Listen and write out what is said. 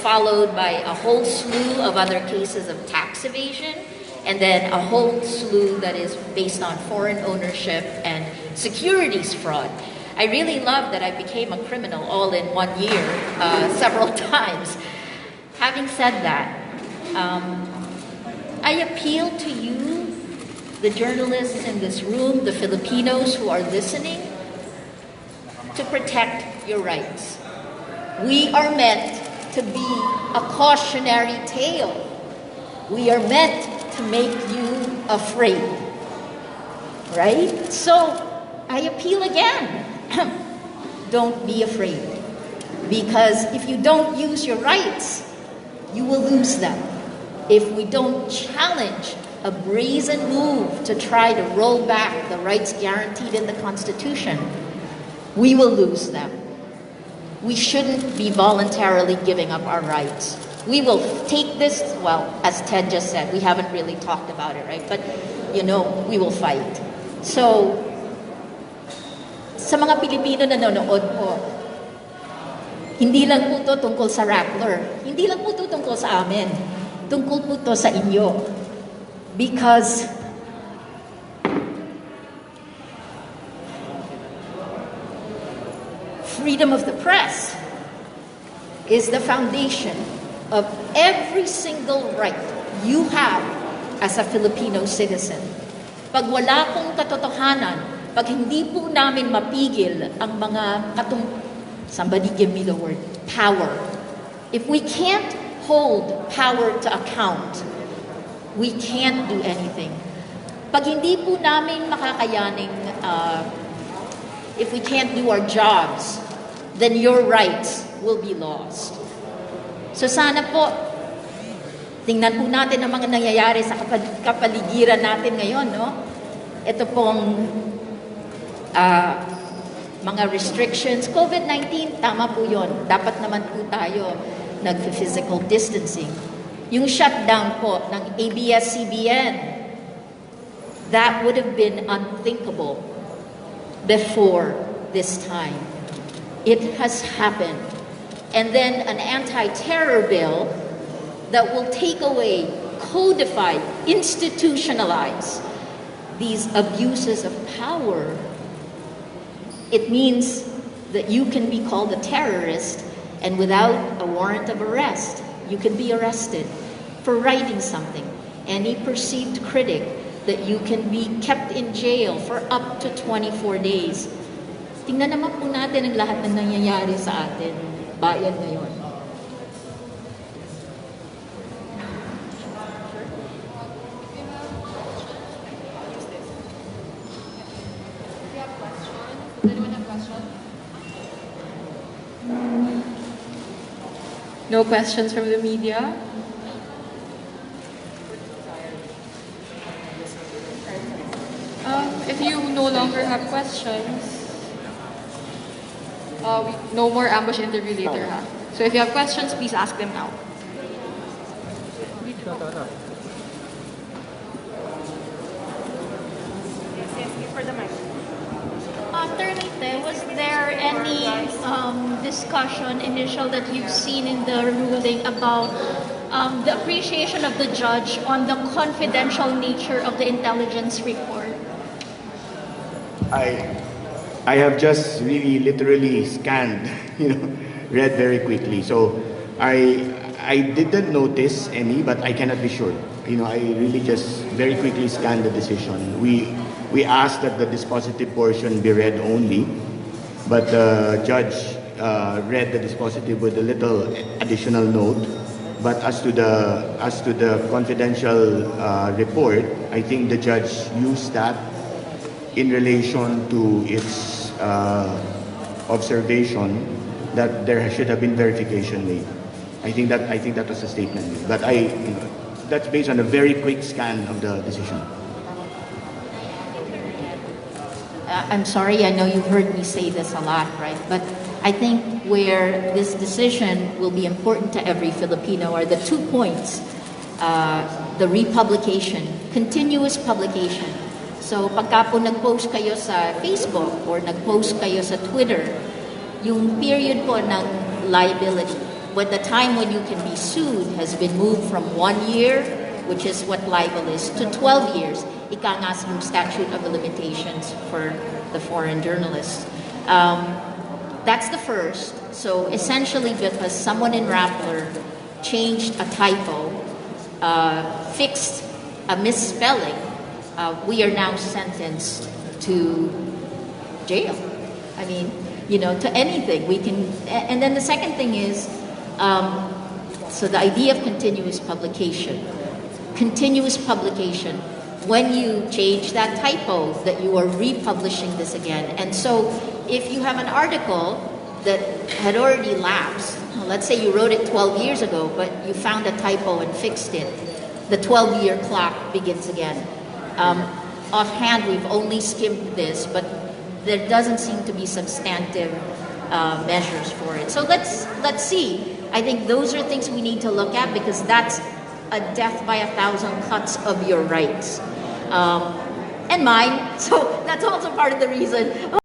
followed by a whole slew of other cases of tax evasion, and then a whole slew that is based on foreign ownership and securities fraud. I really love that I became a criminal all in 1 year, several times. Having said that, I appeal to you, the journalists in this room, the Filipinos who are listening, to protect your rights. We are meant to be a cautionary tale. We are meant to make you afraid, right? So I appeal again. Don't be afraid, because if you don't use your rights, you will lose them. If we don't challenge a brazen move to try to roll back the rights guaranteed in the Constitution, we will lose them. We shouldn't be voluntarily giving up our rights. We will take this, well, as Ted just said, we haven't really talked about it, right? But, we will fight. So, sa mga Pilipino na nanonood po, hindi lang po to tungkol sa Rappler. Hindi lang po to tungkol sa amin. Tungkol po to sa inyo. Because freedom of the press is the foundation of every single right you have as a Filipino citizen. Pag wala pong katotohanan, pag hindi po namin mapigil ang mga somebody give me the word, power. If we can't hold power to account, we can't do anything. Pag hindi po namin makakayaning, if we can't do our jobs, then your rights will be lost. So sana po, tingnan po natin ang mga nangyayari sa kapaligiran natin ngayon, no? Ito pong mga restrictions. COVID-19, tama po yun. Dapat naman po tayo nag-physical distancing. Yung shutdown po ng ABS-CBN, that would have been unthinkable before this time. It has happened. And then an anti-terror bill that will take away, codify, institutionalize these abuses of power. It means that you can be called a terrorist, and without a warrant of arrest, you can be arrested for writing something. Any perceived critic, that you can be kept in jail for up to 24 days. Tingnan naman po natin ang lahat ng nangyayari sa atin, bayan ngayon. No questions from the media? If you no longer have questions, no more ambush interview later, ha? So if you have questions, please ask them now. Attorney, was there any discussion initial that you've seen in the ruling about the appreciation of the judge on the confidential nature of the intelligence report? I have just really literally scanned, read very quickly. So I didn't notice any, but I cannot be sure. I really just very quickly scanned the decision. We asked that the dispositive portion be read only, but the judge read the dispositive with a little additional note. But as to the confidential report, I think the judge used that in relation to its observation that there should have been verification made. I think that was a statement made. But that's based on a very quick scan of the decision. I'm sorry, I know you've heard me say this a lot, right? But I think where this decision will be important to every Filipino are the 2 points. The republication, continuous publication. So pagka po nag-post kayo sa Facebook or nag-post kayo sa Twitter, yung period po ng liability, when the time when you can be sued has been moved from 1 year, which is what libel is, to 12 years. Ika nga yung statute of limitations for the foreign journalists. That's the first. So essentially, because someone in Rappler changed a typo, fixed a misspelling, we are now sentenced to jail. I mean, to anything. We can, and then the second thing is, so the idea of continuous publication. Continuous publication. When you change that typo, that you are republishing this again. And so if you have an article that had already lapsed, let's say you wrote it 12 years ago, but you found a typo and fixed it, the 12-year clock begins again. Offhand, we've only skimmed this, but there doesn't seem to be substantive measures for it. So let's see. I think those are things we need to look at, because that's a death by 1,000 cuts of your rights. And mine. So that's also part of the reason